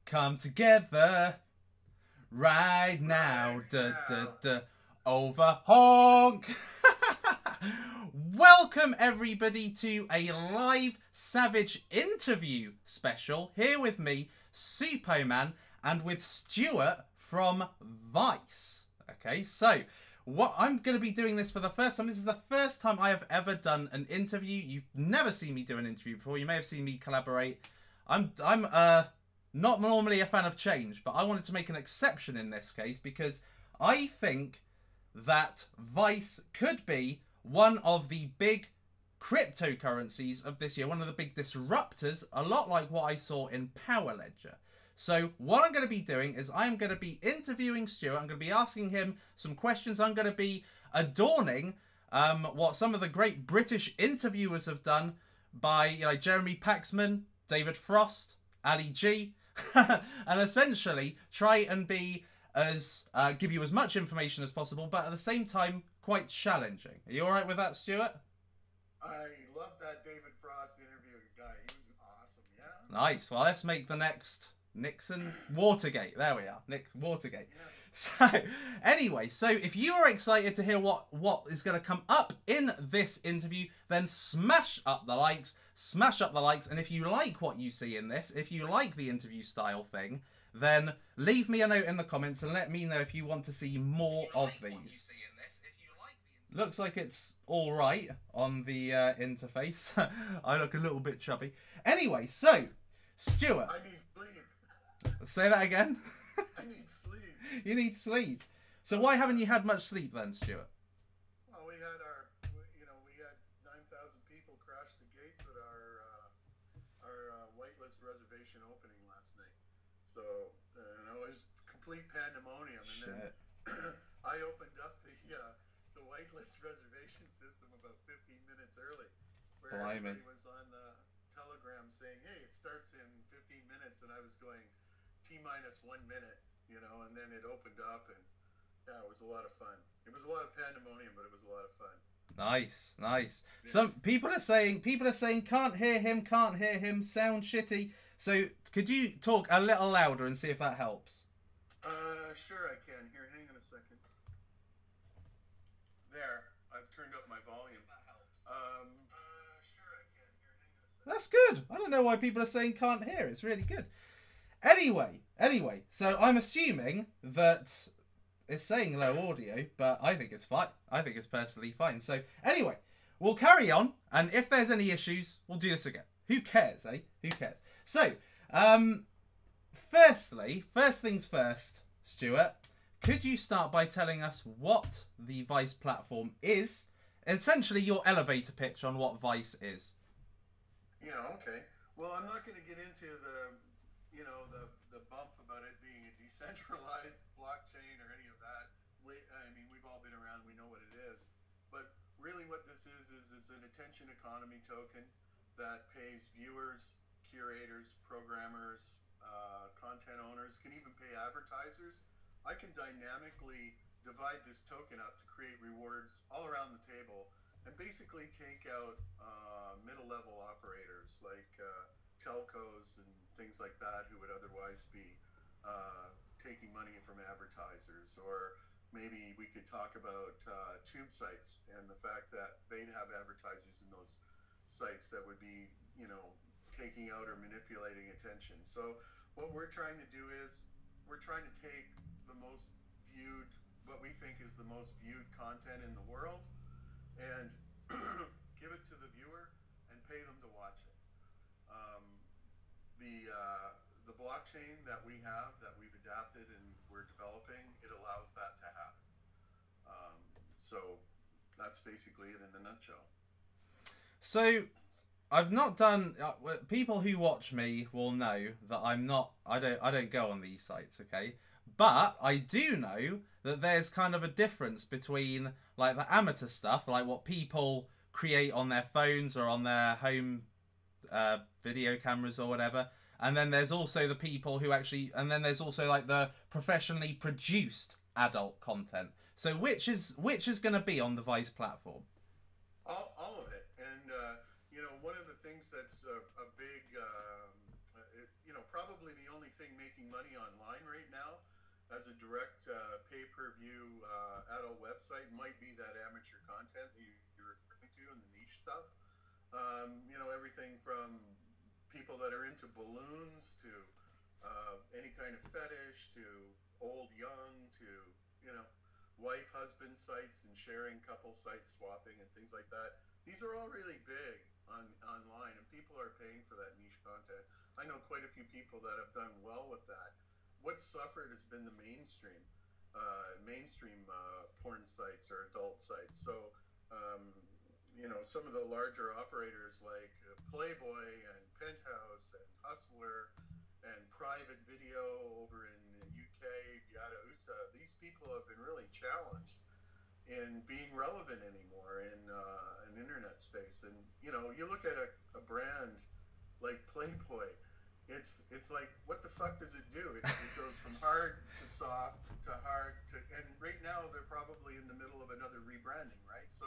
come together right now. Duh, duh, duh. Over honk. Welcome everybody to a live Savage interview special. Here with me, Supoman, and with Stuart from Vice. Okay, so what I'm going to be doing this for the first time. This is the first time I have ever done an interview. You've never seen me do an interview before. You may have seen me collaborate. I'm not normally a fan of change, but I wanted to make an exception in this case because I think that Vice could be one of the big cryptocurrencies of this year, one of the big disruptors, a lot like what I saw in Power Ledger. So what I'm going to be doing is I'm going to be interviewing Stuart. I'm going to be asking him some questions. I'm going to be adorning what some of the great British interviewers have done by Jeremy Paxman, David Frost, Ali G, and essentially try and be as give you as much information as possible, but at the same time quite challenging. Are you all right with that, Stuart? I love that David Frost interview guy. He was awesome, yeah? Nice. Well, let's make the next Nixon Watergate. There we are. Nixon Watergate. Yeah. So, anyway, so if you are excited to hear what is going to come up in this interview, then smash up the likes, and if you like what you see in this, if you like the interview style thing, then leave me a note in the comments and let me know if you want to see more of these. Looks like it's all right on the interface. I look a little bit chubby. Anyway, so, Stuart. I need sleep. Say that again. I need sleep. You need sleep. So why haven't you had much sleep then, Stuart? Well, we had 9,000 people crash the gates at our whitelist reservation opening last night. So, it was complete pandemonium. Shit. And then I opened up the whitelist reservation system about 15 minutes early, where everybody was on the Telegram saying, "Hey, it starts in 15 minutes," and I was going T-minus 1 minute, and then it opened up, and yeah, it was a lot of fun. It was a lot of pandemonium, but it was a lot of fun. Nice, nice. Yeah. Some people are saying can't hear him, sound shitty. So could you talk a little louder and see if that helps? Sure I can. Here, hang on a second. There, I've turned up my volume. Sure I can. Here, hang on a second. That's good. I don't know why people are saying can't hear. It's really good. Anyway, so I'm assuming that it's saying low audio, but I think it's fine. I think it's personally fine. So anyway, we'll carry on, and if there's any issues, we'll do this again. Who cares, eh? Who cares? So, first things first, Stuart, could you start by telling us what the Vice platform is? Essentially, your elevator pitch on what Vice is. Yeah, okay. Well, I'm not going to get into the bump about it being a decentralized blockchain or any of that. We've all been around. We know what it is. But really what this is an attention economy token that pays viewers, curators, programmers, content owners, can even pay advertisers. I can dynamically divide this token up to create rewards all around the table and basically take out middle-level operators like telcos and things like that who would otherwise be taking money from advertisers. Or maybe we could talk about tube sites and the fact that they'd have advertisers in those sites that would be, taking out or manipulating attention. So what we're trying to do is we're trying to take the most viewed, what we think is the most viewed content in the world, and give it to the viewer and pay them to watch it. The blockchain that we have, that we've adapted and we're developing, it allows that to happen. So that's basically it in a nutshell. So I've not done. People who watch me will know that I don't go on these sites, okay? But I do know that there's kind of a difference between like the amateur stuff, like what people create on their phones or on their home video cameras or whatever, and then there's also the people who actually, and then there's also like the professionally produced adult content. So which is going to be on the Vice platform? All of it. And one of the things that's a big, probably the only thing making money online right now as a direct pay-per-view adult website might be that amateur content that you're referring to and the niche stuff. You know, everything from people that are into balloons to any kind of fetish to old young to, you know, wife husband sites and sharing couple sites swapping and things like that. These are all really big online, and people are paying for that niche content. I know quite a few people that have done well with that. What suffered has been the mainstream porn sites or adult sites. So you know, some of the larger operators like Playboy and Penthouse and Hustler and Private Video over in the UK, Yada USA, these people have been really challenged in being relevant anymore in an internet space. And you know, you look at a brand like Playboy, it's like, what the fuck does it do? It goes from hard to soft to hard to, and right now they're probably in the middle of another rebranding, right? So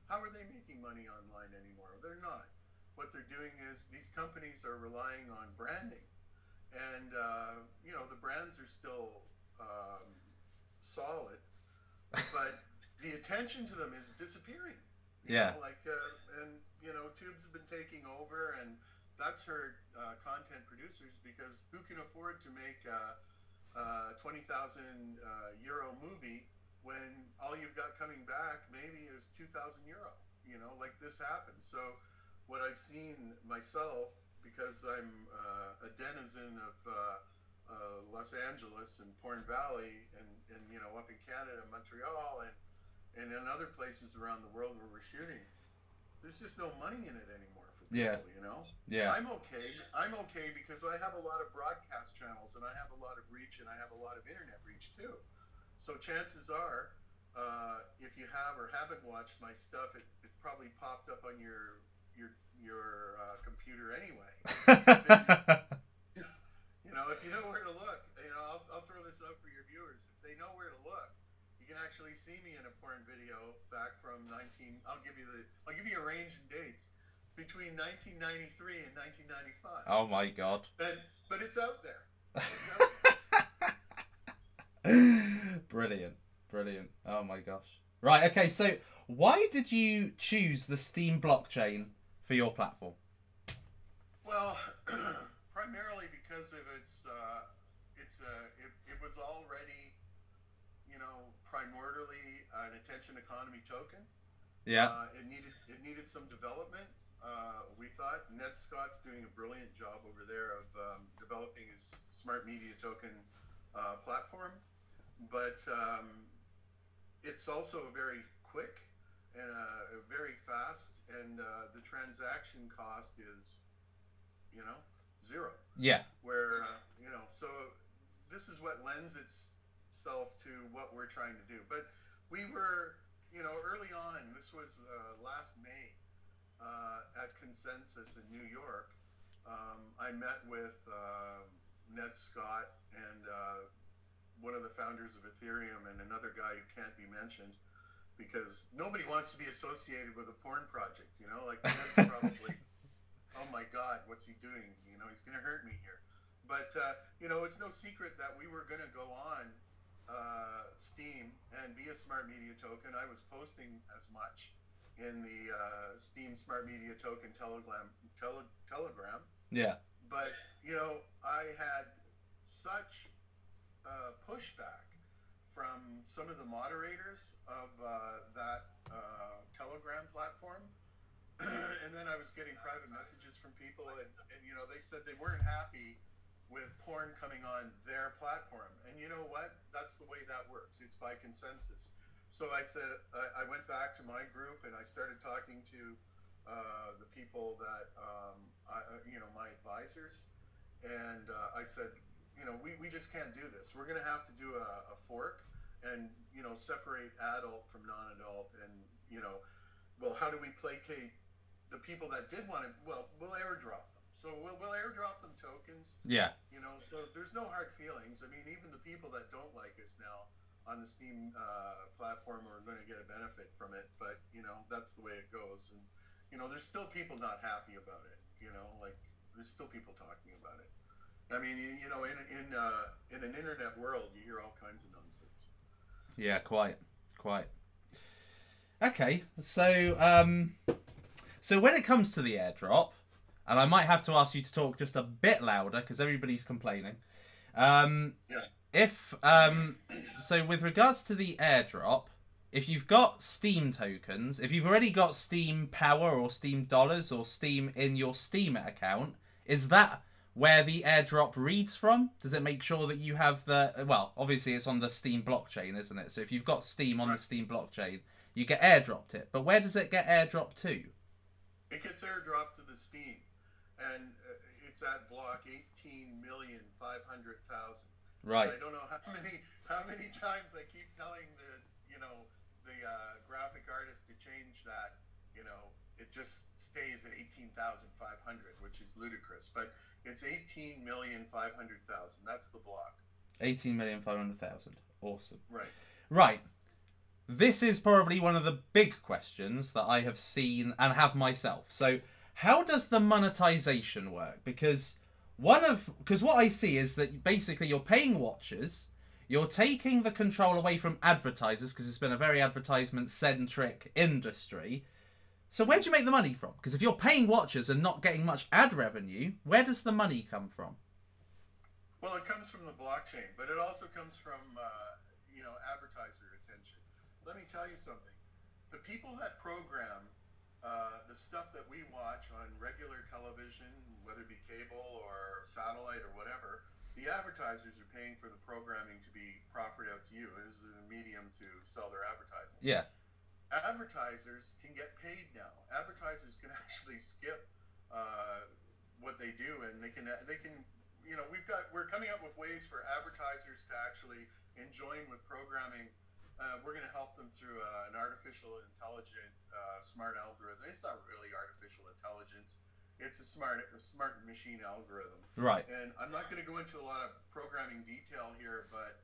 how are they making money online anymore? They're not. What they're doing is these companies are relying on branding, and you know, the brands are still solid, but the attention to them is disappearing. You Yeah. know, like, and you know, Tubes have been taking over, and that's hurt content producers, because who can afford to make a 20,000 euro movie when all you've got coming back maybe is 2,000 euro? You know, like this happens. So what I've seen myself, because I'm a denizen of Los Angeles and Porn Valley, and you know, up in Canada, Montreal, and in other places around the world where we're shooting, there's just no money in it anymore for Yeah. people. You know, Yeah. I'm okay because I have a lot of broadcast channels, and I have a lot of reach, and I have a lot of internet reach too. So chances are, if you have or haven't watched my stuff, it's probably popped up on your computer anyway. You know, if you know where to look, you know, I'll throw this out for your viewers. If they know where to look, you can actually see me in a porn video back from 19. I'll give you a range and dates between 1993 and 1995. Oh my god. But it's out there. It's out there. Brilliant. Brilliant. Oh my gosh. Right, okay, so why did you choose the Steam blockchain for your platform? Well, primarily because of it was already, you know, primordially an attention economy token. Yeah. It needed some development. We thought Ned Scott's doing a brilliant job over there of developing his smart media token platform, but it's also very quick and very fast, and the transaction cost is, you know, zero. Yeah. Where you know, so this is what lends itself to what we're trying to do. But we were, you know, early on. This was last May at Consensus in New York. I met with Ned Scott and one of the founders of Ethereum and another guy who can't be mentioned, because nobody wants to be associated with a porn project. You know, like Ned's probably, oh my God, what's he doing? You know, he's going to hurt me here. But, you know, it's no secret that we were going to go on Steam and be a smart media token. I was posting as much in the Steam Smart Media Token Telegram. Yeah. But, you know, I had such pushback from some of the moderators of that Telegram platform. And then I was getting private messages from people, and you know, they said they weren't happy with porn coming on their platform. And you know what? That's the way that works. It's by consensus. So I said, I went back to my group and I started talking to the people that, you know, my advisors. And I said, you know, we just can't do this. We're going to have to do a fork and, you know, separate adult from non-adult. And, you know, well, how do we placate the people that did want to? Well, we'll airdrop them. So we'll airdrop them tokens. Yeah. You know, so there's no hard feelings. I mean, even the people that don't like us now on the Steam platform are going to get a benefit from it. But, you know, that's the way it goes. And, you know, there's still people not happy about it. You know, like, there's still people talking about it. I mean, you know, in an internet world, you hear all kinds of nonsense. Yeah, quite, quite. Okay, so so when it comes to the airdrop, and I might have to ask you to talk just a bit louder because everybody's complaining. Um, Yeah. if so with regards to the airdrop, if you've got Steam tokens, if you've already got Steam Power or Steam Dollars or Steam in your Steam account, is that where the airdrop reads from? Does it make sure that you have the, well, obviously it's on the Steam blockchain, isn't it? So if you've got Steam on the Right. Steam blockchain, you get airdropped it. But where does it get airdropped to? It gets airdropped to the Steam, and it's at block 18,500,000. And Right. I don't know how many times I keep telling the graphic artist to change that. You know, it just stays at 18,500, which is ludicrous. But it's 18,500,000. That's the block. 18,500,000. Awesome. Right. Right. This is probably one of the big questions that I have seen and have myself. So, how does the monetization work? Because what I see is that basically you're paying watchers, you're taking the control away from advertisers because it's been a very advertisement centric industry. So where do you make the money from? Because if you're paying watchers and not getting much ad revenue, where does the money come from? Well, it comes from the blockchain, but it also comes from advertiser attention. Let me tell you something. The people that program the stuff that we watch on regular television, whether it be cable or satellite or whatever, the advertisers are paying for the programming to be proffered out to you as a medium to sell their advertising. Yeah. Advertisers can get paid now. Advertisers can actually skip what they do, and they can we're coming up with ways for advertisers to actually enjoin with programming. We're going to help them through an artificial intelligent smart algorithm. It's not really artificial intelligence. It's a smart machine algorithm. Right. And I'm not going to go into a lot of programming detail here, but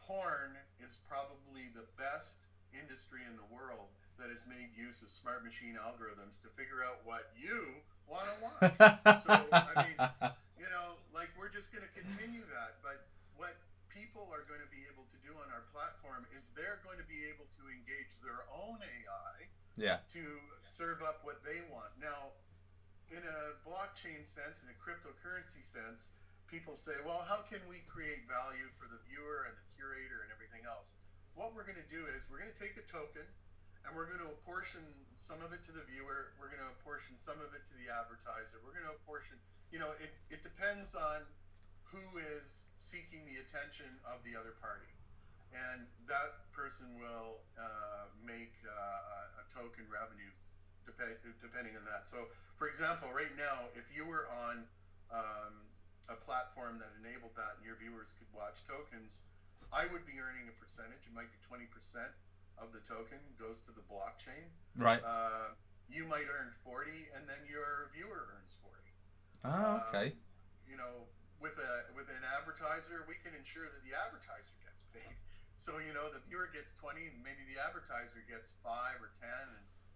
porn is probably the best industry in the world that has made use of smart machine algorithms to figure out what you want to watch. So, I mean, like we're just going to continue that. But what people are going to be able to do on our platform is they're going to be able to engage their own AI Yeah. to serve up what they want. Now, in a blockchain sense, in a cryptocurrency sense, people say, well, how can we create value for the viewer and the curator and everything else? What we're going to do is we're going to take a token and we're going to apportion some of it to the viewer. We're going to apportion some of it to the advertiser. We're going to apportion, it depends on who is seeking the attention of the other party. And that person will make a token revenue depending on that. So, for example, right now, if you were on a platform that enabled that and your viewers could watch tokens, I would be earning a percentage. It might be 20% of the token goes to the blockchain. Right. You might earn 40, and then your viewer earns 40. Oh, okay. With an advertiser, we can ensure that the advertiser gets paid. So the viewer gets 20, and maybe the advertiser gets 5 or 10,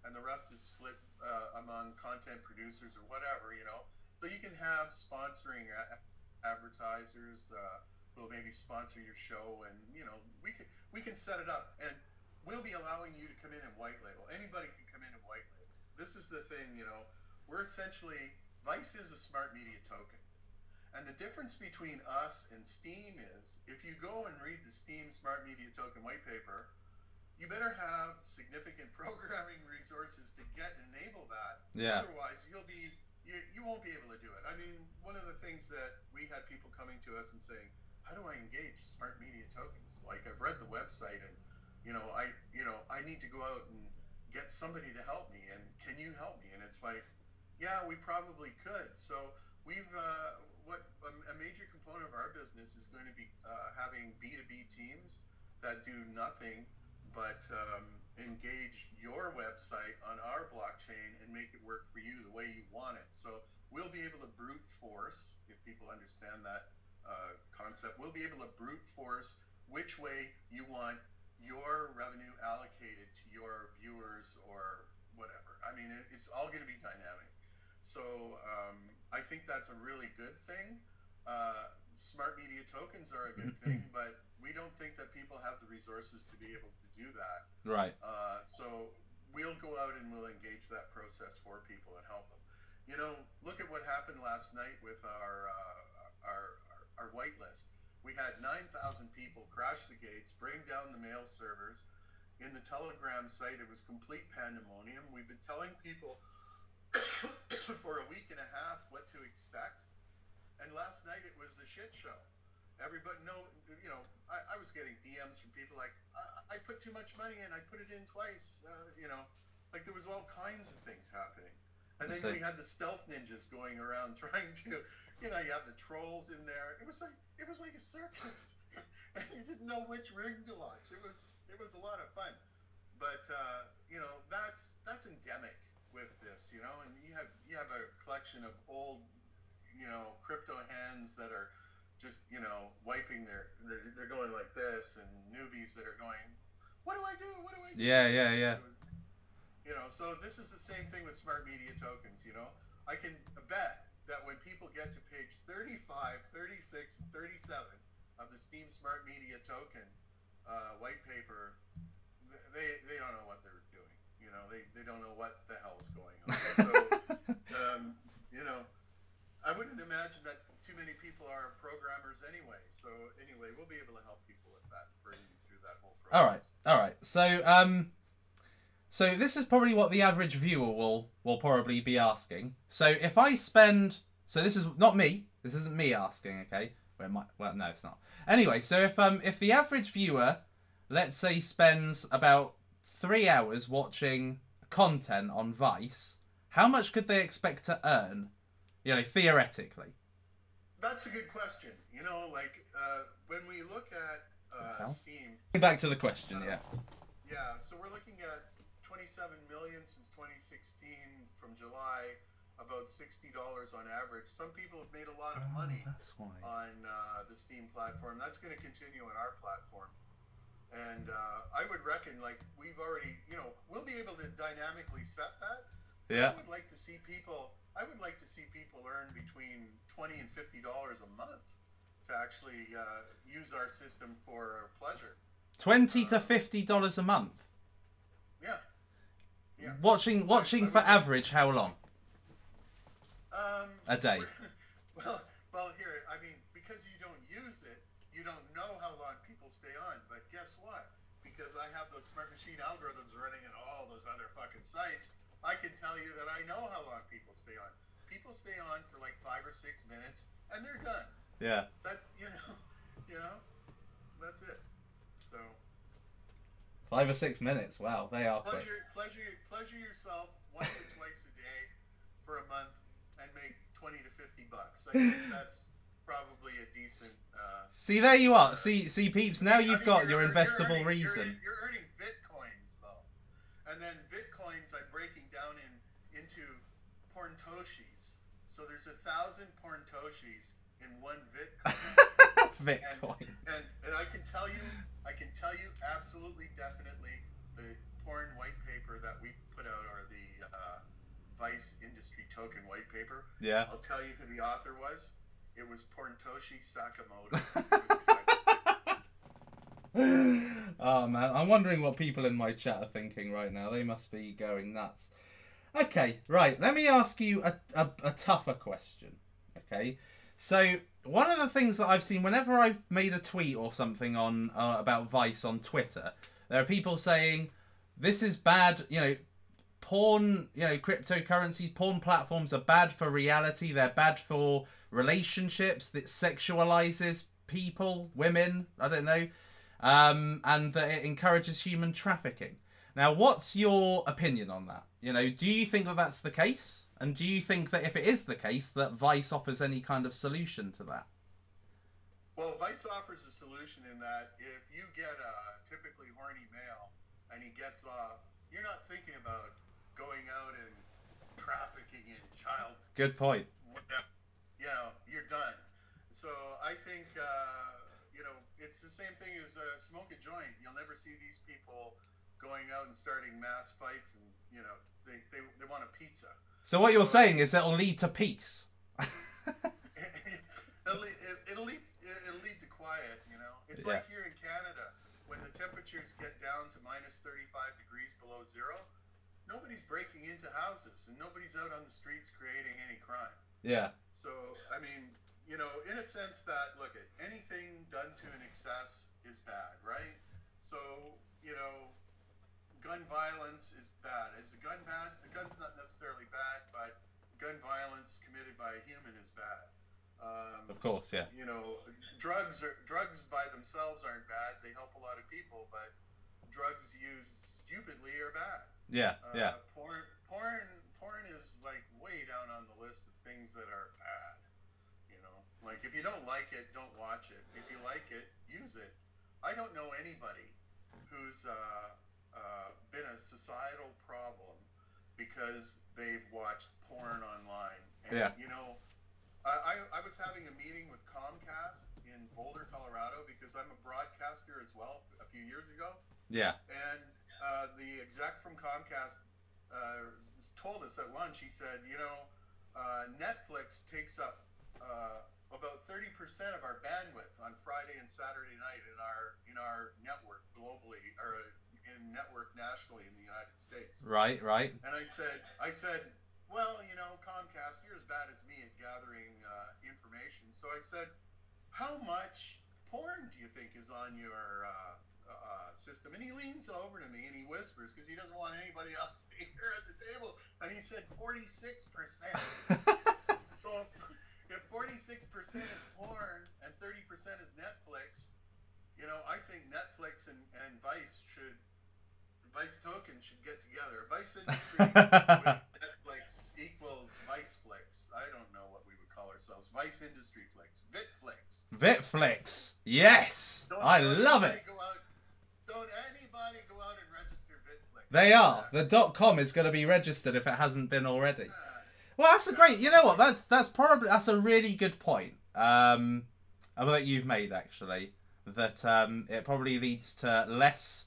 and the rest is split among content producers or whatever. So you can have sponsoring advertisers who will maybe sponsor your show, and we can set it up, and we'll be allowing you to come in and white label. Anybody can come in and white label. This is the thing. We're essentially, Vice is a smart media token. And the difference between us and Steam is, if you go and read the Steam Smart Media Token white paper, you better have significant programming resources to get and enable that. Yeah. Otherwise, you won't be able to do it. I mean, one of the things that we had people coming to us and saying, how do I engage smart media tokens? Like, I've read the website, and I need to go out and get somebody to help me, and can you help me? And it's like, yeah, we probably could. So we've a major component of our business is going to be having B2B teams that do nothing but engage your website on our blockchain and make it work for you the way you want it. So we'll be able to brute force, if people understand that concept, we'll be able to brute force which way you want your revenue allocated to your viewers or whatever. I mean, it's all going to be dynamic. So I think that's a really good thing. Smart media tokens are a good thing, but we don't think that people have the resources to be able to do that. Right. So we'll go out and we'll engage that process for people and help them. You know, look at what happened last night with our whitelist. We had 9,000 people crash the gates, bring down the mail servers. In the Telegram site, it was complete pandemonium. We've been telling people for a week and a half what to expect. And last night it was a shit show. Everybody I was getting DMs from people like, I put too much money in, I put it in twice. Like there was all kinds of things happening. And then we had the stealth ninjas going around trying to, you have the trolls in there. It was like a circus. And you didn't know which ring to watch. It was a lot of fun. But that's endemic with this, and you have a collection of old crypto hands that are just, wiping they're going like this, and newbies that are going, what do I do? What do I do? Yeah. So this is the same thing with smart media tokens, I can bet that when people get to page 35, 36, 37 of the Steem Smart Media Token white paper, they don't know what they're doing. They don't know what the hell's going on. So, I wouldn't imagine that too many people are programmers anyway. So anyway, we'll be able to help people with that, bring you through that whole process. All right. So this is probably what the average viewer will probably be asking. So if I spend, so this is not me. This isn't me asking. Okay. Well, no, it's not. Anyway, so if the average viewer, let's say, spends about 3 hours watching content on Vice, how much could they expect to earn? Theoretically. That's a good question. When we look at Steem. Back to the question, yeah. Yeah, so we're looking at 27 million since 2016 from July, about $60 on average. Some people have made a lot of money on the Steem platform. That's going to continue on our platform. And I would reckon, we've already, we'll be able to dynamically set that. Yeah. I would like to see people earn between $20 and $50 a month to actually use our system for pleasure. $20 to $50 a month. Yeah. Watching for average, how long? A day. Well, here, because you don't use it, you don't know how long people stay on. But guess what? Because I have those smart machine algorithms running in all those other fucking sites, I can tell you that I know how long people stay on. People stay on for 5 or 6 minutes, and they're done. Yeah. That that's it. So. 5 or 6 minutes. Wow, they are quick. Pleasure yourself once or twice a day for a month and make $20 to $50. I think that's probably a decent. See, there you are. See, peeps. Now you've got your investable reason. You're earning Bitcoins though, and then Bitcoins I'm breaking down into Porntoshis. So there's 1,000 Porntoshis in one Bitcoin. Bitcoin. And I can tell you absolutely definitely the porn white paper that we put out, or the Vice Industry Token white paper. Yeah. I'll tell you who the author was. It was Porntoshi Sakamoto. Oh man, I'm wondering what people in my chat are thinking right now. They must be going nuts. Okay, right. Let me ask you a tougher question. Okay, so one of the things that I've seen whenever I've made a tweet or something on about Vice on Twitter, there are people saying this is bad. Porn, cryptocurrencies, porn platforms are bad for reality. They're bad for relationships. That sexualizes people, women. I don't know, and that it encourages human trafficking. Now, what's your opinion on that? Do you think that that's the case? And do you think that if it is the case, that Vice offers any kind of solution to that? Well, Vice offers a solution in that if you get a typically horny male and he gets off, you're not thinking about going out and trafficking in child. Good point. You're done. So I think, it's the same thing as smoke a joint. You'll never see these people going out and starting mass fights, and they want a pizza. So what you're saying is it'll lead to peace. It's like here in Canada, when the temperatures get down to minus 35 degrees below zero, nobody's breaking into houses and nobody's out on the streets creating any crime. Yeah. So, I mean, you know, in a sense that, look, at anything done to an excess is bad, right? So, you know, gun violence is bad. Is a gun bad? A gun's not necessarily bad, but gun violence committed by a human is bad. Of course, yeah. You know, drugs by themselves aren't bad. They help a lot of people, but drugs used stupidly are bad. Yeah, yeah. Porn is like way down on the list of things that are bad. You know, like if you don't like it, don't watch it. If you like it, use it. I don't know anybody who's been a societal problem because they've watched porn online. And, yeah. You know, I was having a meeting with Comcast in Boulder, Colorado, because I'm a broadcaster as well a few years ago. Yeah. And the exec from Comcast told us at lunch, he said, you know, Netflix takes up about 30% of our bandwidth on Friday and Saturday night in our network globally, or in network nationally in the United States. Right. And I said, well, you know, Comcast, you're as bad as me at gathering information. So I said, how much porn do you think is on your system? And he leans over to me and he whispers, because he doesn't want anybody else to hear at the table. And he said 46%. So if 46% is porn and 30% is Netflix, you know, I think Netflix and Vice Token should get together. Vice Industry with Netflix equals Viceflix. I don't know what we would call ourselves. Vice Industry Flix. VitFlix. Yes. I love it. Don't anybody go out and register VitFlix. They are. The .com is going to be registered if it hasn't been already. Well, that's a great. You know what? That's a really good point. That you've made actually. That it probably leads to less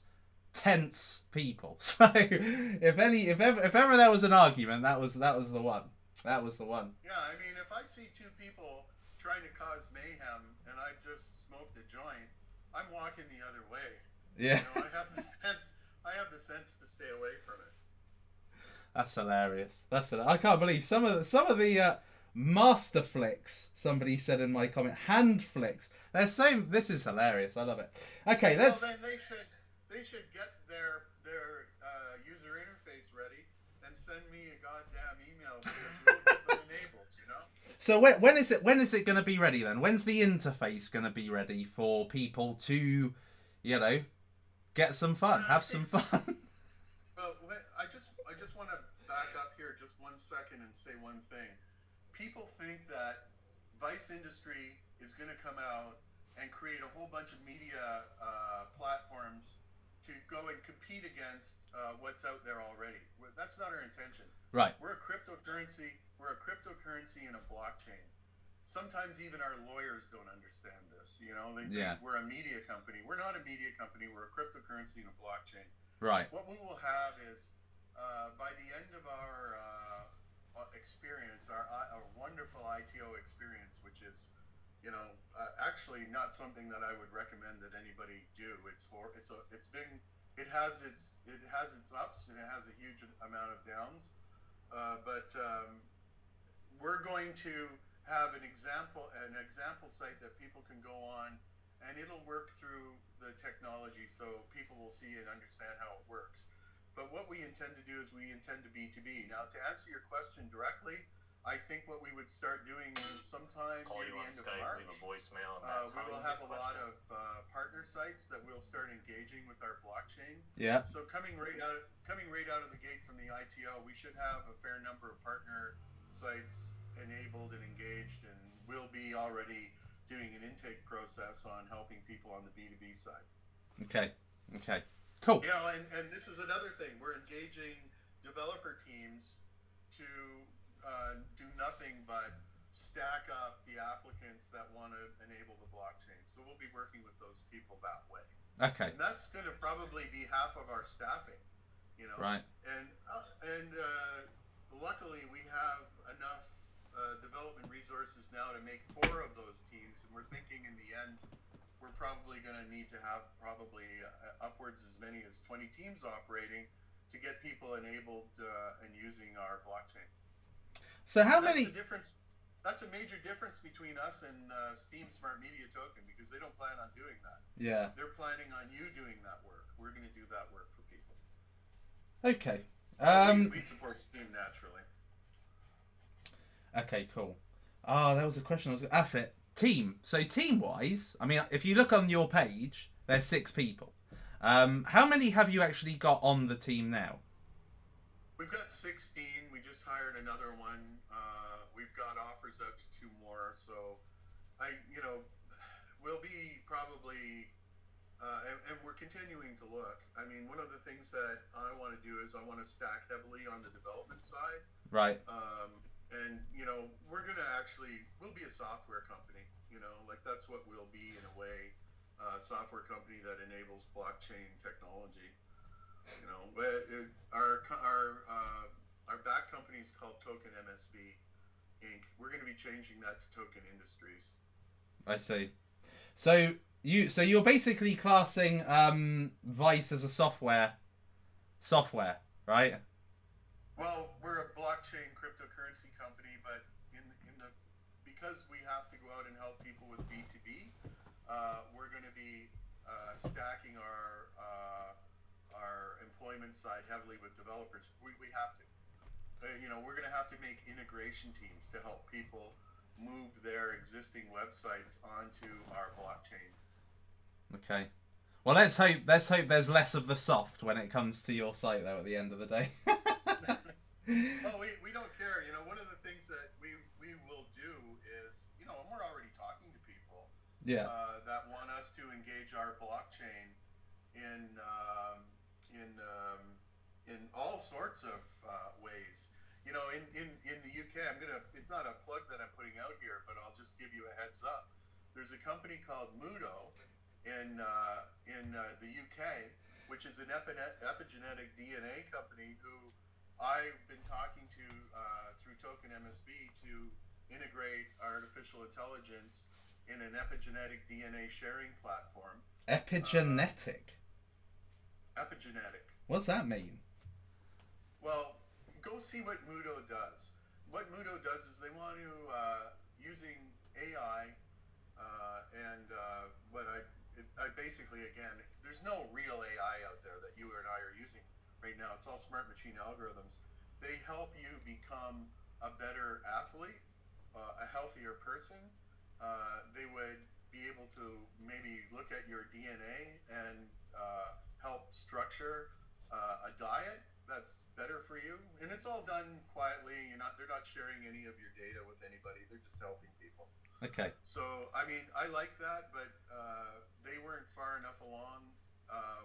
tense people. So if ever there was an argument, that was the one. That was the one. Yeah, I mean, if I see two people trying to cause mayhem and I just smoked a joint, I'm walking the other way. Yeah. You know, I have the sense to stay away from it. That's hilarious. I can't believe some of the master flicks. Somebody said in my comment, hand flicks. They're saying this is hilarious. I love it. Okay, let's. Well, then they should get their user interface ready and send me a goddamn email because we'll get them enabled. You know. So when is it going to be ready then? When's the interface going to be ready for people to, you know, get some fun, have some fun? Well, I just want to back up here just 1 second and say one thing. People think that Vice Industry is going to come out and create a whole bunch of media platforms to go and compete against what's out there already. That's not our intention. Right. We're a cryptocurrency in a blockchain. Sometimes even our lawyers don't understand this. You know, they think we're a media company. We're not a media company. We're a cryptocurrency in a blockchain. Right. What we will have is, by the end of our experience, our wonderful ITO experience, which is, you know, actually not something that I would recommend that anybody do. It has its ups and it has a huge amount of downs, but we're going to have an example site that people can go on, and it'll work through the technology so people will see and understand how it works. But what we intend to do is we intend to B2B. Now, to answer your question directly, I think what we would start doing is sometime near the end of March, leave a voicemail, we will have a lot of partner sites that we'll start engaging with our blockchain. Yeah. So coming right out of the gate from the ITO, we should have a fair number of partner sites enabled and engaged, and we'll be already doing an intake process on helping people on the B2B side. Okay. Cool. You know, and this is another thing. We're engaging developer teams to do nothing but stack up the applicants that want to enable the blockchain. So we'll be working with those people that way. Okay. And that's going to probably be half of our staffing, you know. Right. And luckily we have enough development resources now to make 4 of those teams, and we're thinking in the end we're probably going to need to have probably upwards as many as 20 teams operating to get people enabled and using our blockchain. So how And that's many? the difference. That's a major difference between us and Steam Smart Media Token, because they don't plan on doing that. Yeah. They're planning on you doing that work. We're going to do that work for people. Okay. We support Steam naturally. Okay, cool. There was a question. That's it. Team. So team-wise, I mean, if you look on your page, there's 6 people. How many have you actually got on the team now? We've got 16. We just hired another one. We've got offers out to 2 more. So, we'll be probably, and we're continuing to look. I mean, one of the things that I want to do is I want to stack heavily on the development side. Right. And we're gonna we'll be a software company. Like that's what we'll be in a way, a software company that enables blockchain technology. Our back company is called Token MSB Inc. We're going to be changing that to Token Industries. I see. So you're basically classing Vice as a software, right? Well, we're a blockchain cryptocurrency company, but because we have to go out and help people with B2B, we're going to be stacking our employment side heavily with developers. We have to. We're going to have to make integration teams to help people move their existing websites onto our blockchain. Okay. Well, let's hope there's less of the soft when it comes to your site, though. At the end of the day. Well, we don't care. One of the things that we will do is, and we're already talking to people. Yeah. That want us to engage our blockchain in all sorts of ways. In the UK, it's not a plug that I'm putting out here, but I'll just give you a heads up. There's a company called Mudo in the UK, which is an epigenetic DNA company who I've been talking to through Token MSB to integrate artificial intelligence in an epigenetic DNA sharing platform. Epigenetic? Epigenetic. What's that mean? Well, go see what Mudo does. What Mudo does is they want to, using AI, and what I basically, again, there's no real AI out there that you and I are using right now. It's all smart machine algorithms. They help you become a better athlete, a healthier person. They would be able to maybe look at your DNA and help structure a diet that's better for you. And it's all done quietly. They're not sharing any of your data with anybody. They're just helping people. Okay. So, I mean, I like that, but they weren't far enough along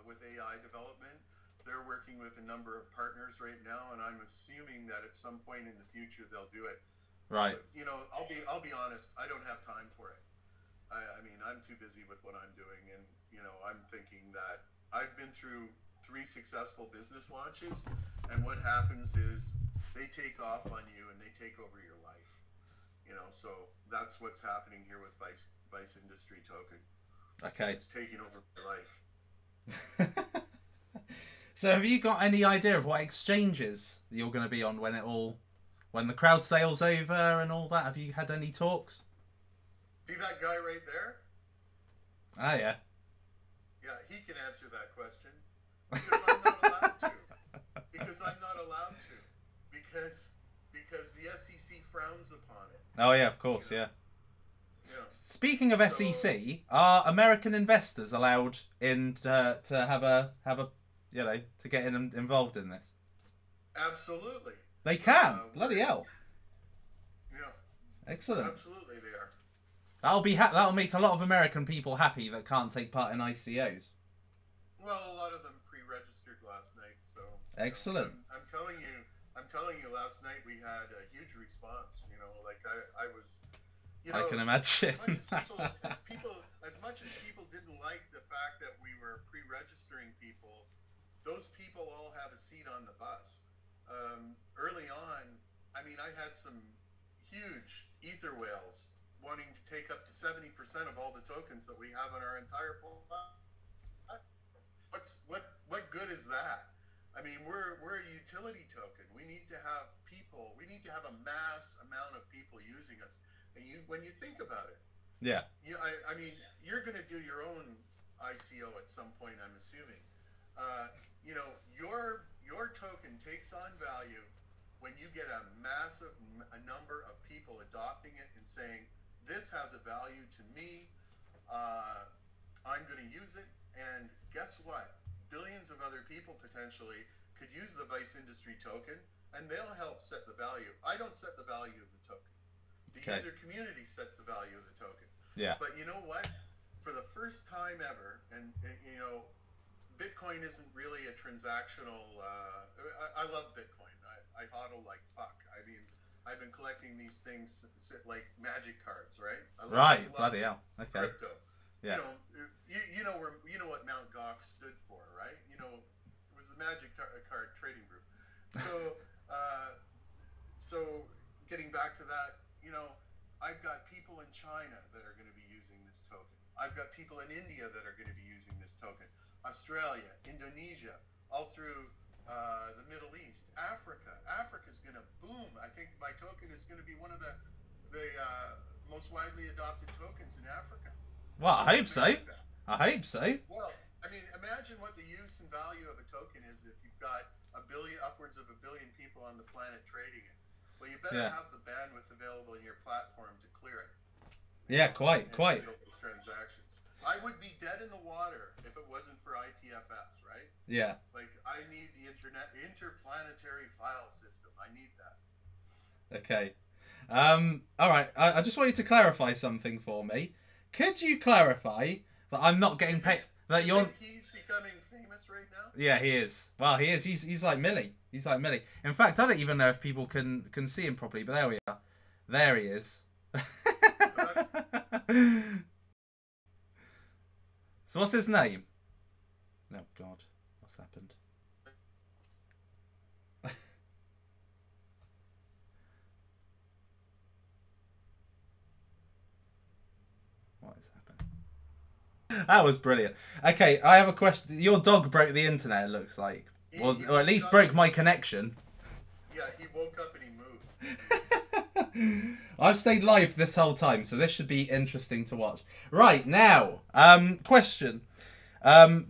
with AI development. They're working with a number of partners right now, and I'm assuming that at some point in the future they'll do it. Right. But, I'll be honest. I don't have time for it. I mean, I'm too busy with what I'm doing, and I'm thinking that I've been through 3 successful business launches, and what happens is they take off on you and they take over your life. So that's what's happening here with Vice Industry Token. Okay. It's taking over my life. So have you got any idea of what exchanges you're going to be on when the crowd sale's over and all that? Have you had any talks? See that guy right there? Ah, yeah. Yeah, he can answer that question. Because I'm not allowed to. Because the SEC frowns upon it. Oh, yeah, of course, yeah. Yeah. Speaking of SEC, are American investors allowed in to have a to get involved in this? Absolutely. They can. Bloody hell. Yeah. Excellent. Absolutely, they are. That'll make a lot of American people happy that can't take part in ICOs. Well, a lot of them pre-registered last night, so. Excellent. I'm telling you, last night we had a huge response. I was. I can imagine. As much as people didn't like the fact that we were pre-registering people, those people all have a seat on the bus. Early on, I mean, I had some huge ether whales wanting to take up to 70% of all the tokens that we have on our entire platform. What good is that? I mean, we're a utility token. We need to have people. We need to have a mass amount of people using us. And when you think about it, Yeah. I mean, you're going to do your own ICO at some point, I'm assuming. You know, your token takes on value when you get a massive number of people adopting it and saying, this has a value to me. I'm going to use it. And guess what? Billions of other people potentially could use the Vice Industry token, and they'll help set the value. I don't set the value of the token. The user community sets the value of the token. Yeah. But you know what? For the first time ever, and you know, Bitcoin isn't really a transactional. I love Bitcoin. I hodl like fuck. I mean, I've been collecting these things like magic cards, right? Right. Bloody hell. Okay. Crypto. Yeah. You know what Mount Gox stood for, right? You know, it was the Magic Card Trading Group. So getting back to that, you know, I've got people in China that are going to be using this token. I've got people in India that are going to be using this token. Australia, Indonesia, all through the Middle East, Africa. Africa's going to boom. I think my token is going to be one of the most widely adopted tokens in Africa. Well, I hope so. I hope so. Well, I mean, imagine what the use and value of a token is if you've got upwards of 1 billion people on the planet trading it. Well, you better have the bandwidth available in your platform to clear it. Yeah, quite. Those transactions. I would be dead in the water if it wasn't for IPFS, right? Yeah. Like, I need the interplanetary file system. I need that. Okay. All right. I just want you to clarify something for me. Could you clarify that I'm not getting paid? That you're. He's becoming famous right now. Yeah, he is. Well, he is. He's like Millie. He's like Millie. In fact, I don't even know if people can see him properly, but there we are. There he is. So what's his name? Oh God, what's happened? What is happening? That was brilliant. Okay, I have a question. Your dog broke the internet, it looks like. Or at least broke my connection. Yeah, he woke up and he moved. I've stayed live this whole time, so this should be interesting to watch. Right, now, question.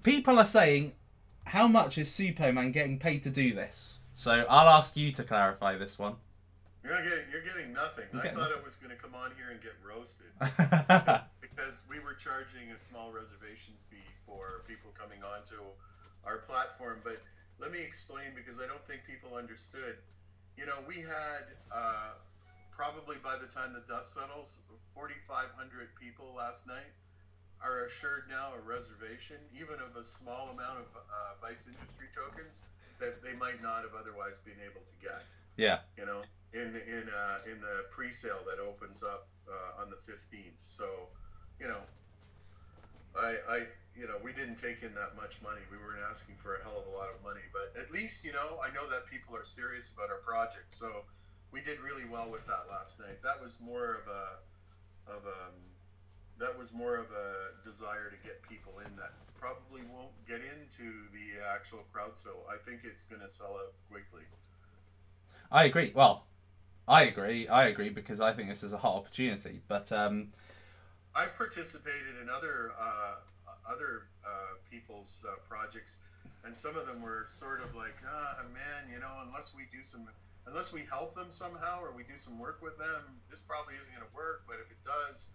People are saying, how much is Superman getting paid to do this? So I'll ask you to clarify this one. You're getting nothing. I thought I was going to come on here and get roasted. Because we were charging a small reservation fee for people coming onto our platform. But let me explain, because I don't think people understood. You know, we had, probably by the time the dust settles, 4,500 people last night are assured now a reservation, even of a small amount of Vice Industry tokens that they might not have otherwise been able to get. Yeah. You know, in the pre-sale that opens up on the 15th. So, you know, we didn't take in that much money. We weren't asking for a hell of a lot of money, but at least, you know, I know that people are serious about our project. So we did really well with that last night. That was more of a desire to get people in that probably won't get into the actual crowd. So I think it's going to sell out quickly. I agree. Well, I agree because I think this is a hot opportunity. But I've participated in other people's projects, and some of them were sort of like, man, you know, unless we help them somehow or we do some work with them, this probably isn't going to work. But if it does,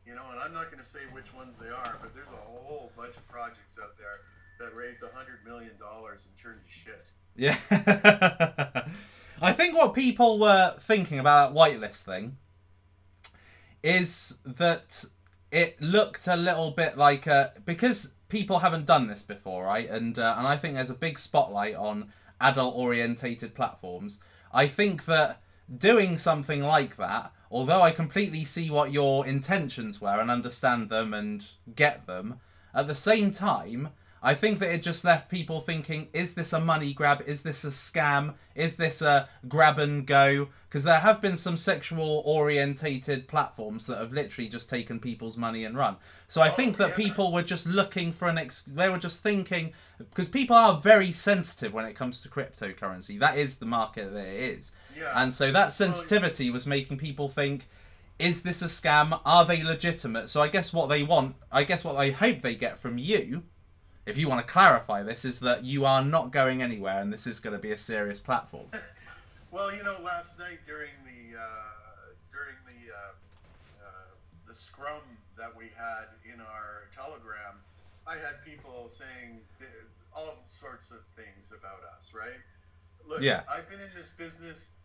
you know, and I'm not going to say which ones they are, but there's a whole bunch of projects out there that raised $100 million and turned to shit. Yeah. I think what people were thinking about that whitelist thing is that it looked a little bit like because people haven't done this before, right? And I think there's a big spotlight on adult-orientated platforms. I think that doing something like that, although I completely see what your intentions were and understand them and get them, at the same time, I think that it just left people thinking, is this a money grab? Is this a scam? Is this a grab and go? Because there have been some sexual orientated platforms that have literally just taken people's money and run. So I think that people were just looking for they were just thinking, because people are very sensitive when it comes to cryptocurrency. That is the market that it is. Yeah. And so that sensitivity was making people think, is this a scam? Are they legitimate? So I guess what they hope they get from you, if you want to clarify this, is that you are not going anywhere and this is going to be a serious platform. Well, last night during the scrum that we had in our Telegram, I had people saying all sorts of things about us, right? Look, yeah. I've been in this business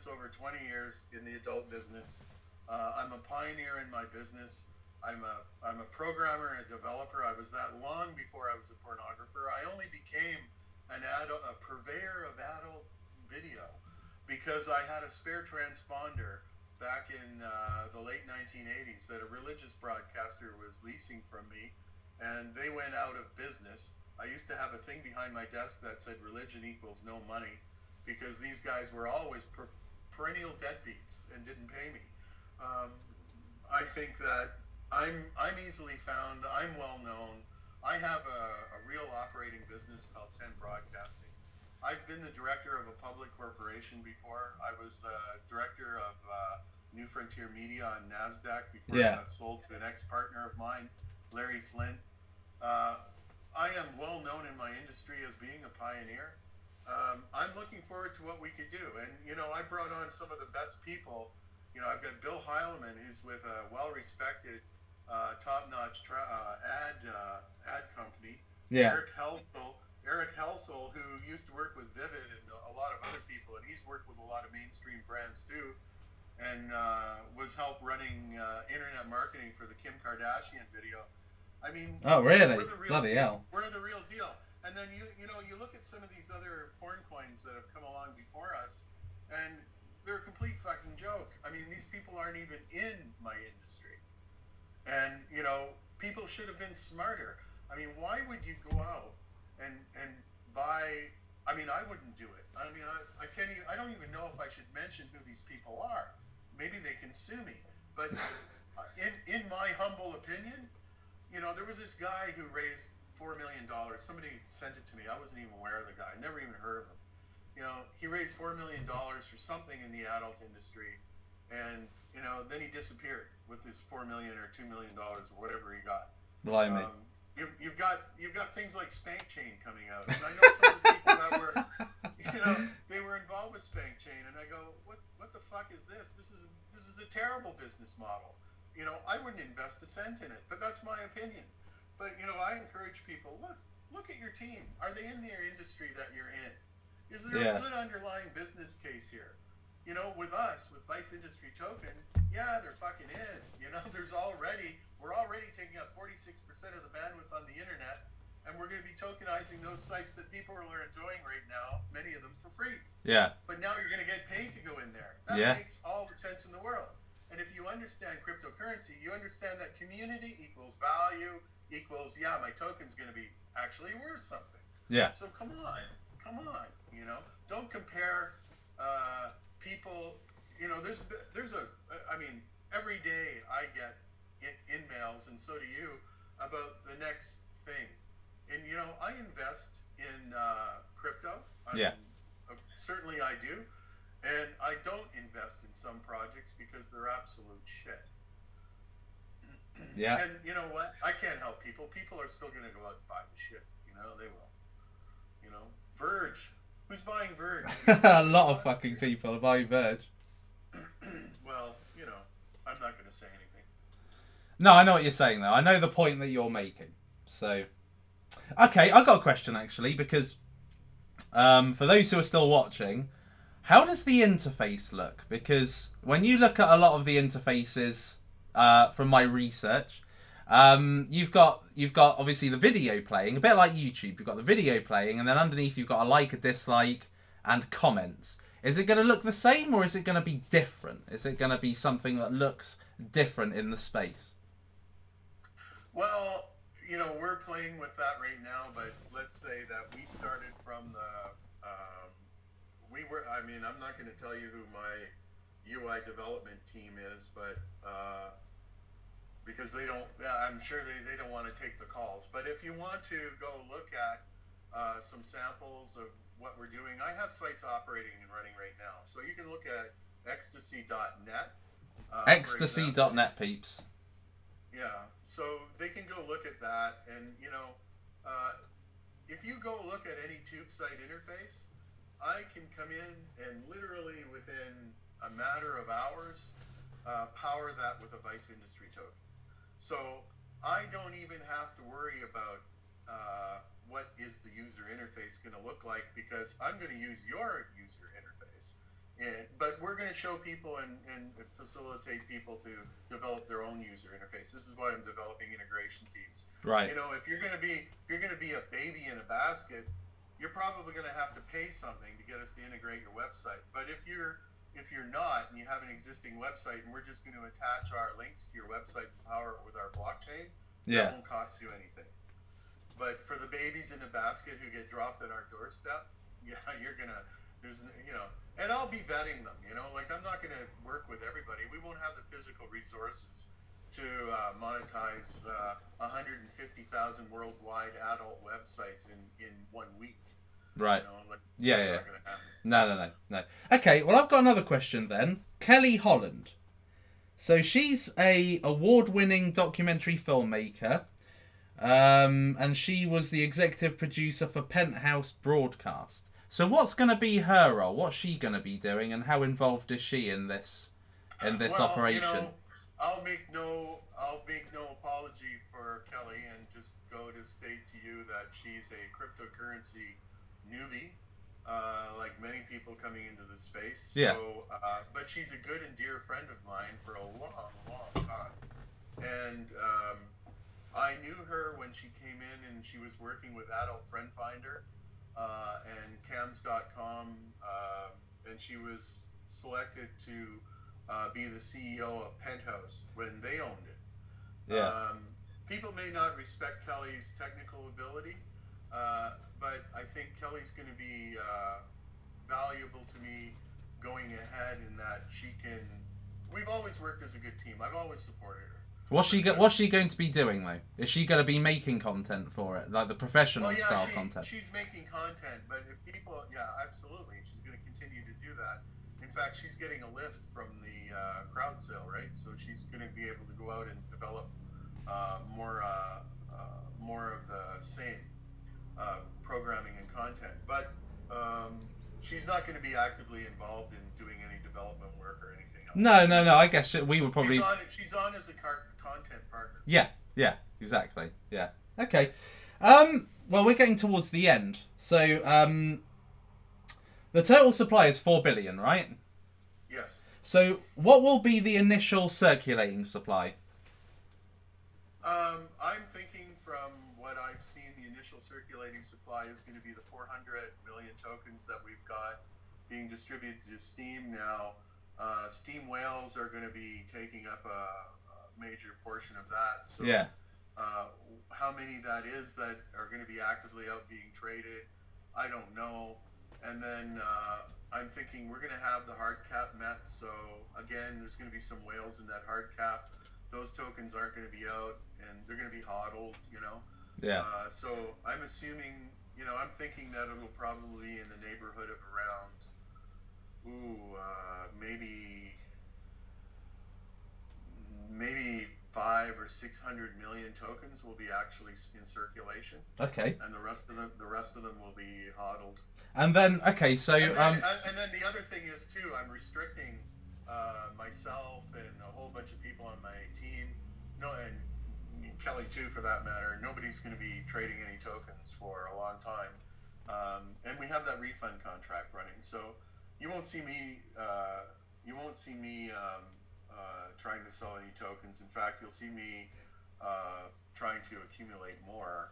over 20 years in the adult business. I'm a pioneer in my business. I'm a programmer and a developer. I was that long before I was a pornographer. I only became a purveyor of adult video because I had a spare transponder back in the late 1980s that a religious broadcaster was leasing from me, and they went out of business. I used to have a thing behind my desk that said religion equals no money, because these guys were always perennial deadbeats and didn't pay me. I think that I'm easily found. I'm well known. I have a real operating business called 10 Broadcasting. I've been the director of a public corporation before. I was director of New Frontier Media on NASDAQ before it got sold to an ex-partner of mine, Larry Flint. I am well known in my industry as being a pioneer. I'm looking forward to what we could do. And, I brought on some of the best people. I've got Bill Heileman, who's with a well-respected, top-notch ad company. Yeah. Eric Helsel, who used to work with Vivid and a lot of other people, and he's worked with a lot of mainstream brands too, and was helped running internet marketing for the Kim Kardashian video. I mean, oh really? Bloody hell! We're the real deal. And then you look at some of these other porn coins that have come along before us, and they're a complete fucking joke. I mean, these people aren't even in my industry, and people should have been smarter. I mean, why would you go out and buy? I mean, I wouldn't do it. I mean, I can't even. I don't even know if I should mention who these people are. Maybe they can sue me. But in my humble opinion, there was this guy who raised $4 million. Somebody sent it to me. I wasn't even aware of the guy. I never even heard of him. He raised $4 million for something in the adult industry, and then he disappeared with his $4 million or $2 million or whatever he got. Blimey. You've got things like Spank Chain coming out, and I know some of the people that were, they were involved with Spank Chain, and I go, what the fuck is this? This is a terrible business model. I wouldn't invest a cent in it, but that's my opinion. But I encourage people, look at your team. Are they in their industry that you're in? Is there a good underlying business case here? With us, with Vice Industry Token, yeah, there fucking is. We're already taking up 46% of the bandwidth on the internet, and we're going to be tokenizing those sites that people are enjoying right now, many of them for free. Yeah. But now you're going to get paid to go in there. That makes all the sense in the world. And if you understand cryptocurrency, you understand that community equals value equals, my token's going to be actually worth something. Yeah. So come on. Don't compare people. Every day I get emails, and so do you, about the next thing. And I invest in crypto. Certainly I do. And I don't invest in some projects because they're absolute shit. Yeah. And you know what? I can't help people. People are still going to go out and buy the shit. They will. Verge. Who's buying Verge? A lot of fucking people are buying Verge. Well, I'm not going to say anything. No, I know what you're saying, though. I know the point that you're making. So, okay, I got a question, actually, because for those who are still watching, how does the interface look? Because when you look at a lot of the interfaces from my research, you've got obviously the video playing, a bit like YouTube. You've got the video playing, and then underneath you've got a like, a dislike, and comments. Is it going to look the same, or is it going to be different? Is it going to be something that looks different in the space? Well, we're playing with that right now, but let's say that we started from the. I mean, I'm not going to tell you who my UI development team is, but because they don't, I'm sure they don't want to take the calls. But if you want to go look at some samples of what we're doing, I have sites operating and running right now. So you can look at ecstasy.net. Ecstasy.net, peeps. Yeah, so they can go look at that, and if you go look at any tube site interface, I can come in and literally within a matter of hours power that with a Vice Industry token. So I don't even have to worry about what is the user interface going to look like, because I'm going to use your user interface. But we're going to show people and facilitate people to develop their own user interface. This is why I'm developing integration teams. Right. If you're going to be a baby in a basket, you're probably going to have to pay something to get us to integrate your website. But if you're not, and you have an existing website, and we're just going to attach our links to your website to power it with our blockchain, that won't cost you anything. But for the babies in a basket who get dropped at our doorstep, yeah, you're gonna. And I'll be vetting them. Like, I'm not going to work with everybody. We won't have the physical resources to monetize 150,000 worldwide adult websites in 1 week. Right. Yeah. No. Okay, well, I've got another question then. Kelly Holland. So she's a award-winning documentary filmmaker, and she was the executive producer for Penthouse Broadcast. So what's going to be her role? What's she going to be doing, and how involved is she in this operation? I'll make no apology for Kelly, and just go to state to you that she's a cryptocurrency newbie, like many people coming into the space. Yeah. So, but she's a good and dear friend of mine for a long time, and I knew her when she came in, and she was working with Adult Friend Finder and Cams.com, and she was selected to be the CEO of Penthouse when they owned it. Yeah. People may not respect Kelly's technical ability, but I think Kelly's going to be valuable to me going ahead, in that she can. We've always worked as a good team. I've always supported her. What's she going to be doing though? Is she going to be making content for it, like the professional style content? She's making content, but if people, absolutely, she's going to continue to do that. In fact, she's getting a lift from the crowd sale, right? So she's going to be able to go out and develop more of the same programming and content. But she's not going to be actively involved in doing any development work or anything else. No. I guess we would probably. She's on as a content partner. Yeah, exactly. Yeah. Okay. Well, we're getting towards the end. So, the total supply is 4 billion, right? Yes. So, what will be the initial circulating supply? I'm thinking, from what I've seen, the initial circulating supply is going to be the 400 million tokens that we've got being distributed to Steam now. Steam whales are going to be taking up a major portion of that. So, how many that is that are going to be actively out being traded, I don't know. And then I'm thinking we're going to have the hard cap met. So again, there's going to be some whales in that hard cap. Those tokens aren't going to be out, and they're going to be hodled, Yeah. So I'm assuming, I'm thinking that it'll probably be in the neighborhood of around, maybe 500 or 600 million tokens will be actually in circulation. Okay. And the rest of them will be hodled. And then, okay, so and then the other thing is too, I'm restricting myself and a whole bunch of people on my team, and Kelly too, for that matter. Nobody's going to be trading any tokens for a long time, and we have that refund contract running. So you won't see me. Trying to sell any tokens. In fact, you'll see me trying to accumulate more.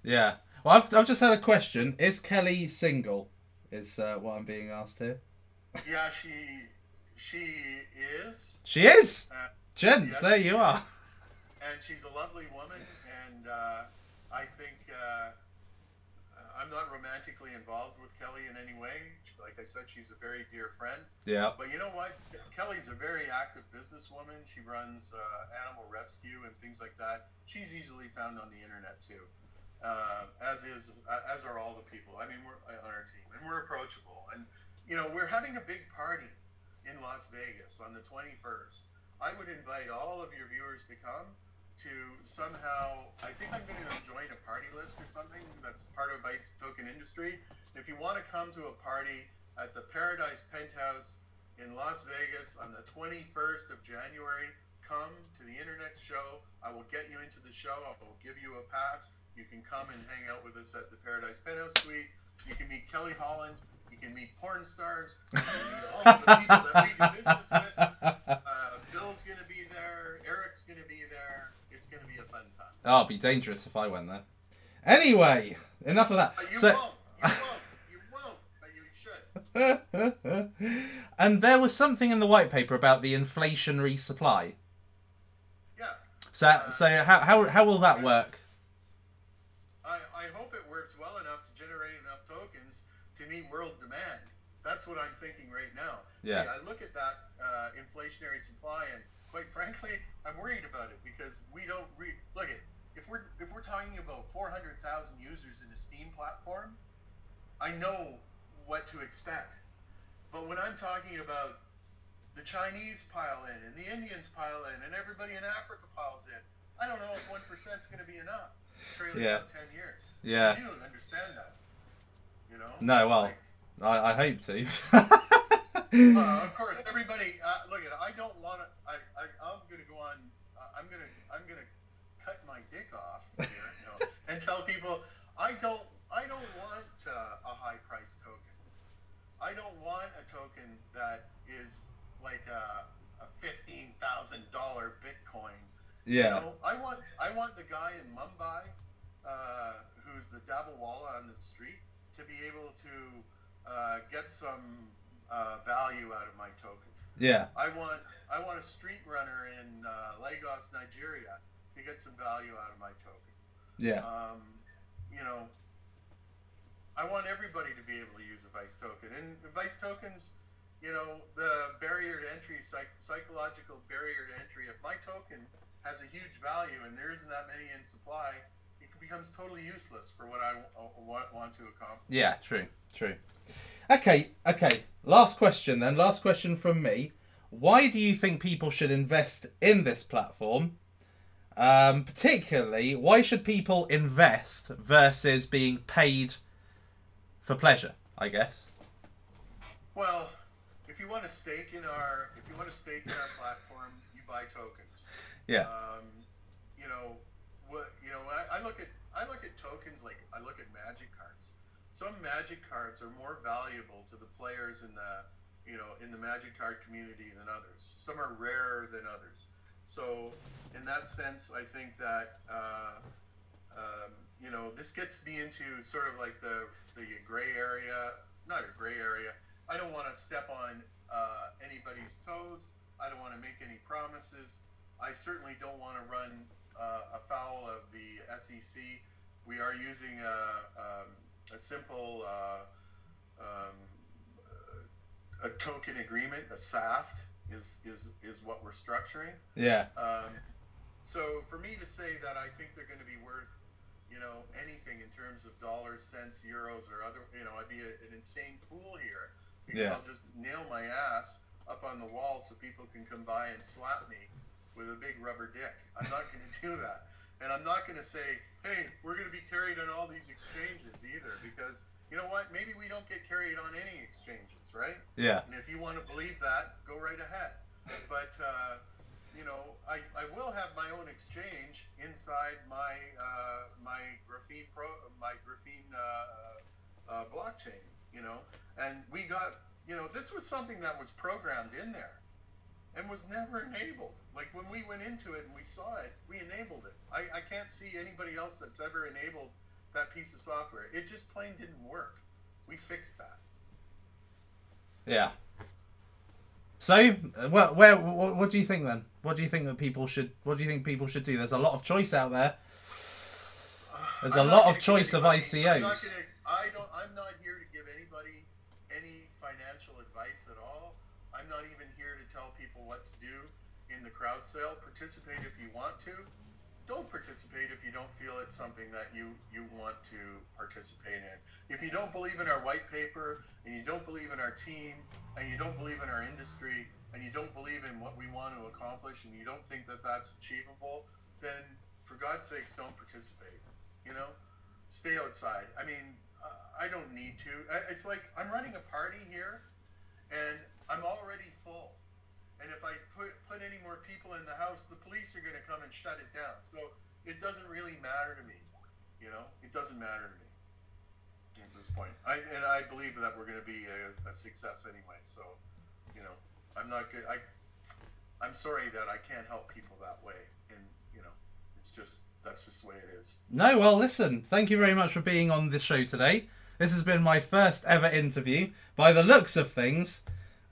Yeah. Well, I've just had a question. Is Kelly single? Is what I'm being asked here. Yeah, she is. She is. Gents, yes, there you are. And she's a lovely woman, and I think I'm not romantically involved with Kelly in any way. Like I said, she's a very dear friend. Yeah. But you know what? Kelly's a very active businesswoman. She runs animal rescue and things like that. She's easily found on the internet too, as are all the people. I mean, we're on our team, and we're approachable. And you know, we're having a big party in Las Vegas on the 21st. I would invite all of your viewers to come to somehow, I think I'm going to join a party list or something that's part of Vice Token Industry. If you want to come to a party at the Paradise Penthouse in Las Vegas on the 21st of January, come to the internet show. I will get you into the show. I will give you a pass. You can come and hang out with us at the Paradise Penthouse Suite. You can meet Kelly Holland. You can meet porn stars. You can meet all the people that we do business with. Bill's going to be there. Eric's going to be there. It's going to be a fun time. Oh, it'd be dangerous if I went there. Anyway, enough of that. You won't. You won't. But you should. And there was something in the white paper about the inflationary supply. Yeah. So how will that work? I hope it works well enough to generate enough tokens to meet world demand. That's what I'm thinking right now. Yeah. I look at that inflationary supply, and quite frankly, I'm worried about it because we don't look at if we're talking about 400,000 users in a Steam platform, I know what to expect. But when I'm talking about the Chinese pile in and the Indians pile in and everybody in Africa piles in, I don't know if 1% is going to be enough. Trailing out 10 years. Yeah. You don't understand that. You know? No, well, I hope to. Of course, everybody. Look at it. I don't want to. I'm going to go on. I'm going to cut my dick off here, and tell people I don't want a high price token. I don't want a token that is like a $15,000 Bitcoin. Yeah. You know, I want the guy in Mumbai who's the Dabawala on the street to be able to get some value out of my token. Yeah. I want a street runner in Lagos, Nigeria, to get some value out of my token. Yeah. You know, I want everybody to be able to use a Vice token, and Vice tokens. You know, the barrier to entry, psychological barrier to entry. If my token has a huge value and there isn't that many in supply, it becomes totally useless for what I want to accomplish. Yeah, true. Okay. Last question then. Last question from me. Why do you think people should invest in this platform? Particularly, why should people invest versus being paid for pleasure, I guess? Well, if you want to stake in our platform, you buy tokens. Yeah. I look at tokens like I look at magic cards. Some magic cards are more valuable to the players in the magic card community than others. Some are rarer than others. So in that sense, I think that this gets me into sort of like the gray area. Not a gray area. I don't want to step on anybody's toes. I don't want to make any promises. I certainly don't want to run afoul of the SEC. We are using a simple a token agreement, a SAFT is what we're structuring. Yeah. So for me to say that I think they're going to be worth, anything in terms of dollars, cents, euros, or other, I'd be an insane fool here because I'll just nail my ass up on the wall so people can come by and slap me with a big rubber dick. I'm not going to do that. And I'm not going to say, hey, we're going to be carried on all these exchanges either, because you know what? Maybe we don't get carried on any exchanges, right? Yeah. And if you want to believe that, go right ahead. But, I will have my own exchange inside my Graphene blockchain, and we got, this was something that was programmed in there and was never enabled. Like when we went into it and we saw it, we enabled it. I can't see anybody else that's ever enabled that piece of software. It just plain didn't work. We fixed that. Yeah. So, what do you think then? What do you think people should do? There's a lot of choice out there. There's a I'm lot not of gonna choice give of anybody, ICOs. I'm not here to give anybody any financial advice at all. I'm not even here to tell people what to do in the crowd sale. Participate if you want to. Don't participate if you don't feel it's something that you want to participate in. If you don't believe in our white paper, and you don't believe in our team, and you don't believe in our industry, and you don't believe in what we want to accomplish, and you don't think that that's achievable, then for God's sakes, don't participate. You know, stay outside. I mean, I don't need to. It's like I'm running a party here, and I'm already full. And if I put any more people in the house, the police are going to come and shut it down. So it doesn't really matter to me. You know, it doesn't matter to me at this point. I believe that we're going to be a success anyway. So, you know, I'm not good. I'm sorry that I can't help people that way. And, you know, that's just the way it is. No, well, listen, thank you very much for being on the show today. This has been my first ever interview. By the looks of things,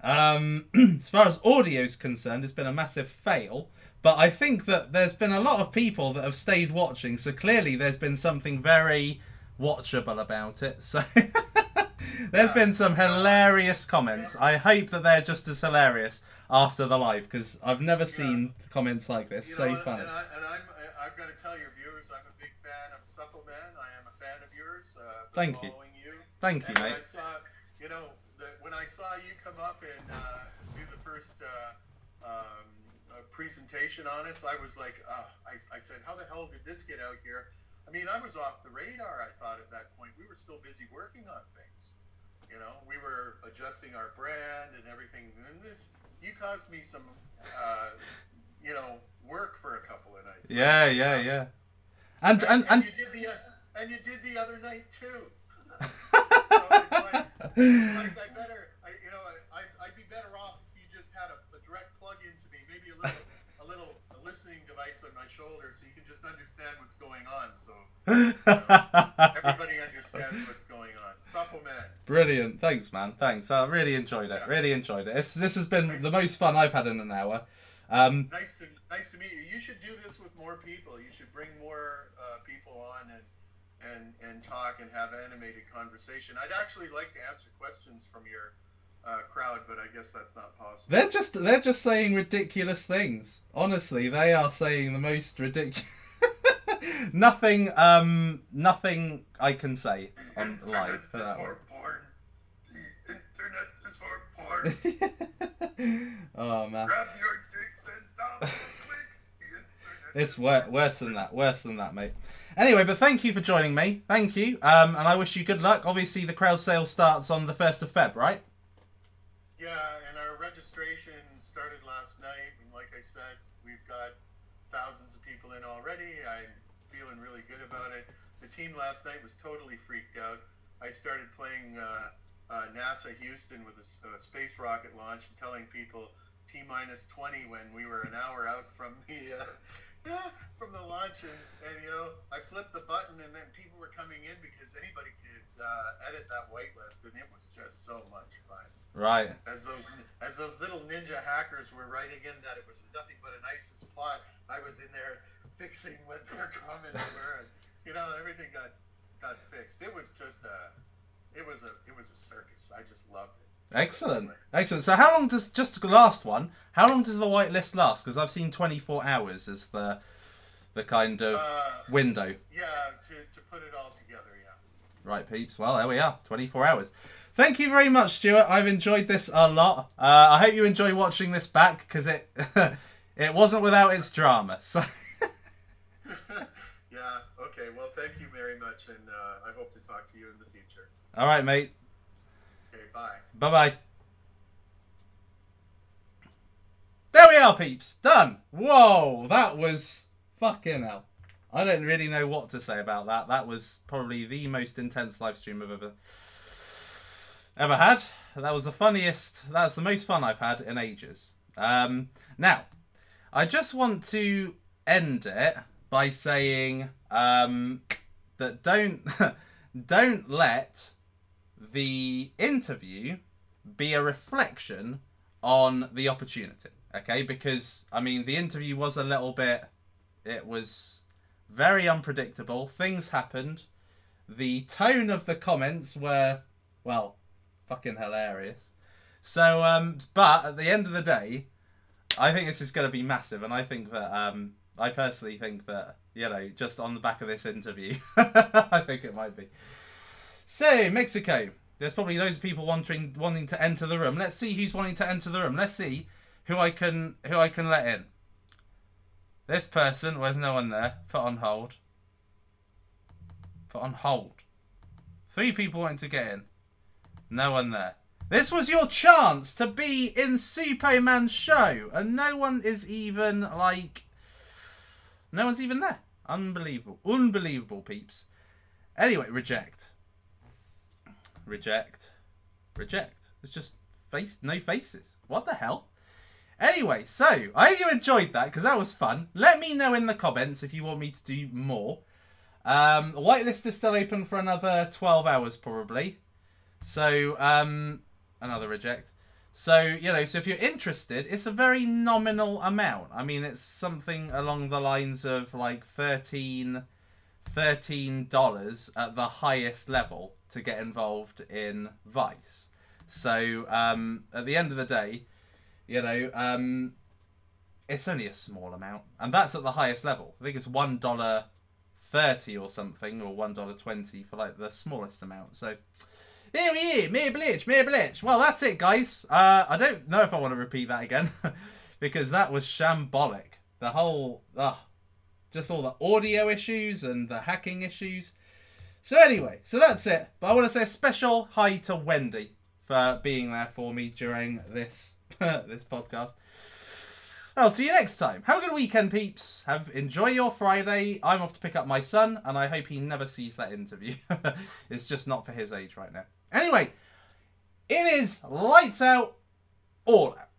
as far as audio is concerned, it's been a massive fail. But I think that there's been a lot of people that have stayed watching, so clearly there's been something very watchable about it. So there's been some hilarious comments. I hope that they're just as hilarious after the live, because I've never seen comments like this. You So know, funny. I've got to tell your viewers, I'm a big fan of Suppleman. I am a fan of yours. Thank you. Thank you, mate. When I saw you come up and do the first presentation on us, I was like, I said, how the hell did this get out here? I mean, I was off the radar, I thought, at that point. We were still busy working on things. You know, we were adjusting our brand and everything. And you caused me some, work for a couple of nights. Yeah. And you did the other night too. I'd be better off if you just had a direct plug into me, maybe a little listening device on my shoulder, so you can just understand what's going on. So everybody understands what's going on. Supplement. Brilliant, thanks, man. Thanks. I really enjoyed it. Really enjoyed it. This has been the most fun I've had in an hour. Nice to meet you. You should do this with more people. You should bring more people on and talk and have animated conversation. I'd actually like to answer questions from your crowd, but I guess that's not possible. They're just saying ridiculous things. Honestly, they are saying the most ridiculous. Nothing I can say on live for that one. The internet is for porn. Oh man. Grab your dicks and double click. The internet It's worse than that. Worse than that, mate. Anyway, but thank you for joining me. Thank you. And I wish you good luck. Obviously, the crowd sale starts on the 1st of Feb, right? Yeah, and our registration started last night. And like I said, we've got thousands of people in already. I'm feeling really good about it. The team last night was totally freaked out. I started playing NASA Houston with a space rocket launch and telling people T-minus 20 when we were an hour out from the launch, and I flipped the button, and then people were coming in because anybody could edit that whitelist, and it was just so much fun. Right. As those little ninja hackers were writing in that it was nothing but an ISIS plot, I was in there fixing what their comments were, and everything got fixed. It was just it was a circus. I just loved it. Excellent. So how long does, just the last one, how long does the whitelist last? Because I've seen 24 hours as the kind of window. Yeah, to put it all together, yeah. Right, peeps. Well, there we are. 24 hours. Thank you very much, Stuart. I've enjoyed this a lot. I hope you enjoy watching this back, because it it wasn't without its drama. So. Yeah, okay. Well, thank you very much, and I hope to talk to you in the future. All right, mate. Okay, bye. Bye-bye. There we are, peeps. Done. Whoa, that was fucking hell. I don't really know what to say about that. That was probably the most intense live stream I've ever had. That was the funniest. That's the most fun I've had in ages. Now, I just want to end it by saying that don't let the interview be a reflection on the opportunity, okay? Because, I mean, the interview was a little bit, it was very unpredictable. Things happened. The tone of the comments were, well, fucking hilarious. So, but at the end of the day, I think this is going to be massive, and I think that, I personally think that, you know, just on the back of this interview, I think it might be. So, Mexico. There's probably loads of people wanting to enter the room. Let's see who's wanting to enter the room. Let's see who I can let in. This person, there's no one there. Put on hold. Put on hold. 3 people wanting to get in. No one there. This was your chance to be in Superman's show, and no one is even like. No one's even there. Unbelievable. Unbelievable, peeps. Anyway, reject. Reject. Reject. It's just no faces. What the hell? Anyway, so I hope you enjoyed that because that was fun. Let me know in the comments if you want me to do more. The whitelist is still open for another 12 hours probably. So, another reject. So, you know, so if you're interested, it's a very nominal amount. I mean, it's something along the lines of like $13 at the highest level to get involved in Vice. So, at the end of the day, you know, it's only a small amount. And that's at the highest level. I think it's $1.30 or something, or $1.20 for like the smallest amount. So, here we are, mere blitch. Well, that's it, guys. I don't know if I want to repeat that again, because that was shambolic. The whole, just all the audio issues and the hacking issues. So anyway, so that's it. But I want to say a special hi to Wendy for being there for me during this this podcast. I'll see you next time. Have a good weekend, peeps. Enjoy your Friday. I'm off to pick up my son, and I hope he never sees that interview. It's just not for his age right now. Anyway, it is lights out, all out.